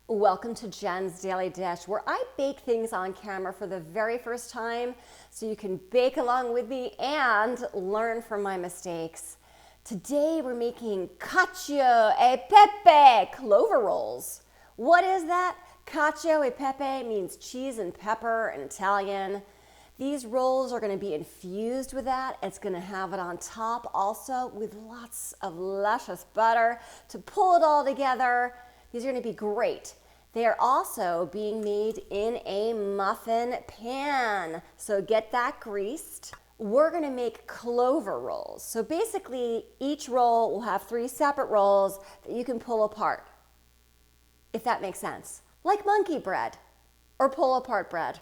Welcome to Jen's Daily Dish, where I bake things on camera for the very first time so you can bake along with me and learn from my mistakes. Today we're making Cacio e Pepe Clover rolls. What is that? Cacio e Pepe means cheese and pepper in Italian. These rolls are going to be infused with that. It's going to have it on top also with lots of luscious butter to pull it all together. These are going to be great. They are also being made in a muffin pan. So get that greased. We're going to make Clover rolls. So basically each roll will have 3 separate rolls that you can pull apart, if that makes sense. Like monkey bread or pull apart bread.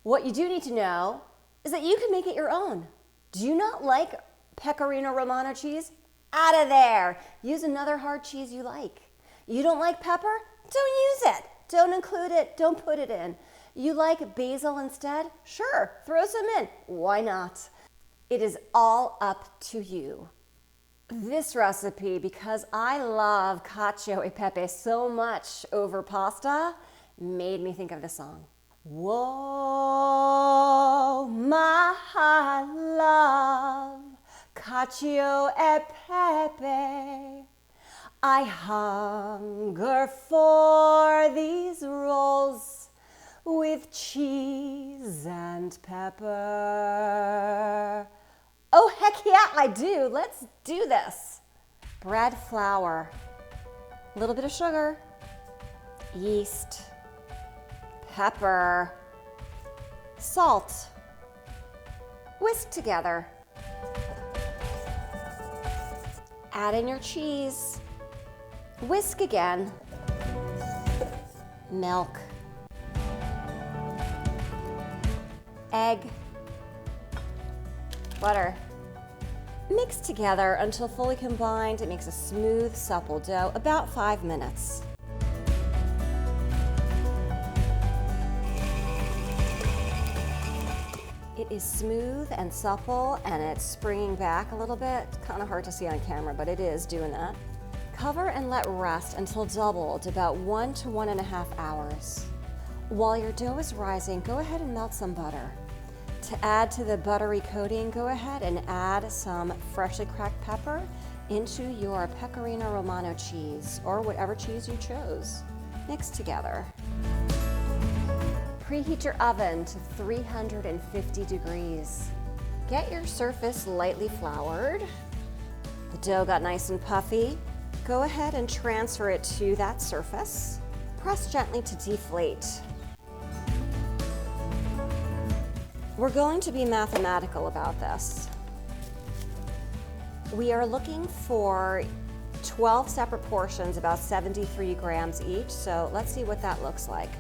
What you do need to know is that you can make it your own. Do you not like Pecorino Romano cheese? Out of there. Use another hard cheese you like. You don't like pepper? Don't use it. Don't include it. Don't put it in. You like basil instead? Sure, throw some in. Why not? It is all up to you. This recipe, because I love cacio e pepe so much over pasta, made me think of the song. Whoa, my love, cacio e pepe. I hunger for these rolls with cheese and pepper. Oh, heck yeah, I do. Let's do this. Bread flour, a little bit of sugar, yeast, pepper, salt, whisk together. Add in your cheese, whisk again, milk, egg, butter. Mix together until fully combined. It makes a smooth, supple dough, about 5 minutes. It is smooth and supple, and it's springing back a little bit. It's kind of hard to see on camera, but it is doing that. Cover and let rest until doubled, about 1 to 1.5 hours. While your dough is rising, go ahead and melt some butter. To add to the buttery coating, go ahead and add some freshly cracked pepper into your Pecorino Romano cheese, or whatever cheese you chose. Mix together. Preheat your oven to 350 degrees. Get your surface lightly floured. The dough got nice and puffy. Go ahead and transfer it to that surface. Press gently to deflate. We're going to be mathematical about this. We are looking for 12 separate portions, about 73 grams each, so let's see what that looks like.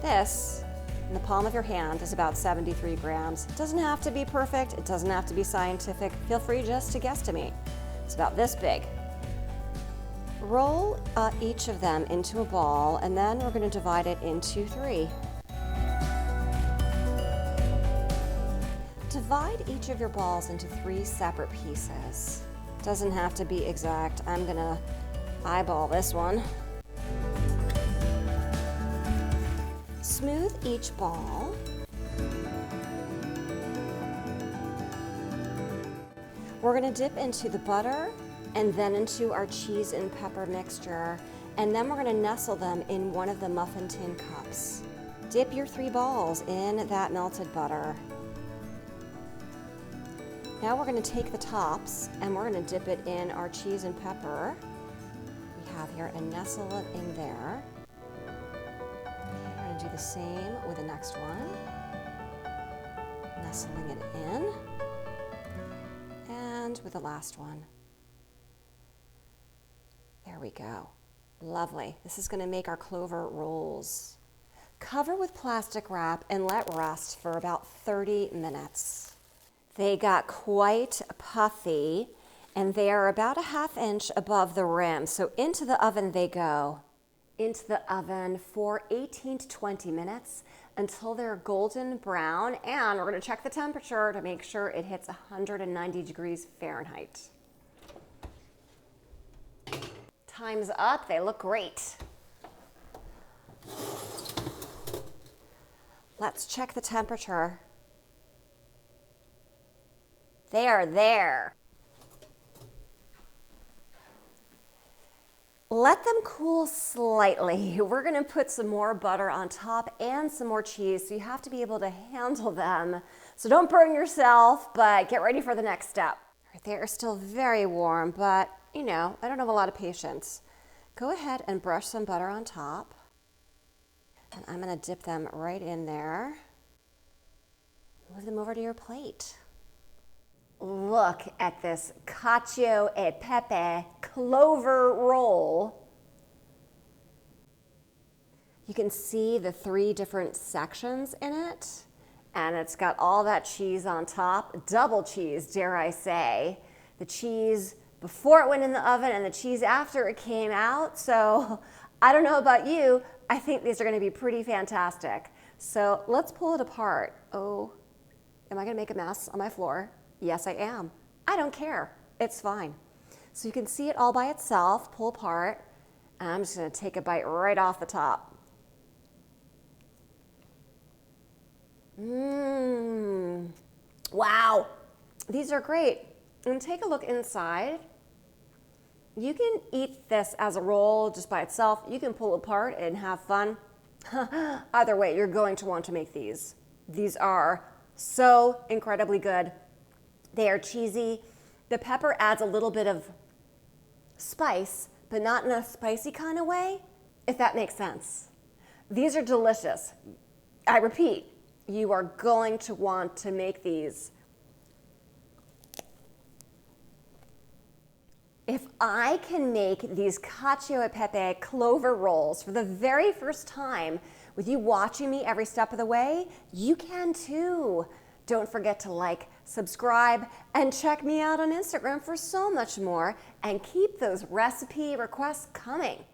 This, in the palm of your hand, is about 73 grams. It doesn't have to be perfect. It doesn't have to be scientific. Feel free just to guesstimate. It's about this big. Roll each of them into a ball, and then we're going to divide it into 3. Divide each of your balls into 3 separate pieces. Doesn't have to be exact. I'm going to eyeball this one. Smooth each ball. We're going to dip into the butter and then into our cheese and pepper mixture, and then we're going to nestle them in one of the muffin tin cups. Dip your 3 balls in that melted butter. Now we're going to take the tops and we're going to dip it in our cheese and pepper we have here and nestle it in there. We're going to do the same with the next one. Nestling it in. And with the last one. There we go. Lovely. This is going to make our Clover rolls. Cover with plastic wrap and let rest for about 30 minutes. They got quite puffy, and they are about a 1/2 inch above the rim. So into the oven they go. Into the oven for 18 to 20 minutes until they're golden brown, and we're going to check the temperature to make sure it hits 190 degrees Fahrenheit. Time's up. They look great. Let's check the temperature. They are there. Let them cool slightly. We're gonna put some more butter on top and some more cheese, so you have to be able to handle them. So don't burn yourself, but get ready for the next step. They are still very warm, but you know, I don't have a lot of patience. Go ahead and brush some butter on top. And I'm gonna dip them right in there. Move them over to your plate. Look at this Cacio e Pepe Clover roll. You can see the 3 different sections in it, and it's got all that cheese on top, double cheese, dare I say. The cheese before it went in the oven and the cheese after it came out. So I don't know about you, I think these are gonna be pretty fantastic. So let's pull it apart. Oh, am I gonna make a mess on my floor? Yes, I am. I don't care. It's fine. So you can see it all by itself, pull apart, and I'm just gonna take a bite right off the top. Wow, these are great. And take a look inside. You can eat this as a roll just by itself. You can pull it apart and have fun. Either way, you're going to want to make these. These are so incredibly good. They are cheesy. The pepper adds a little bit of spice, but not in a spicy kind of way, if that makes sense. These are delicious. I repeat, you are going to want to make these. If I can make these Cacio e Pepe Clover rolls for the very first time with you watching me every step of the way, you can too. Don't forget to like, subscribe, and check me out on Instagram for so much more, and keep those recipe requests coming.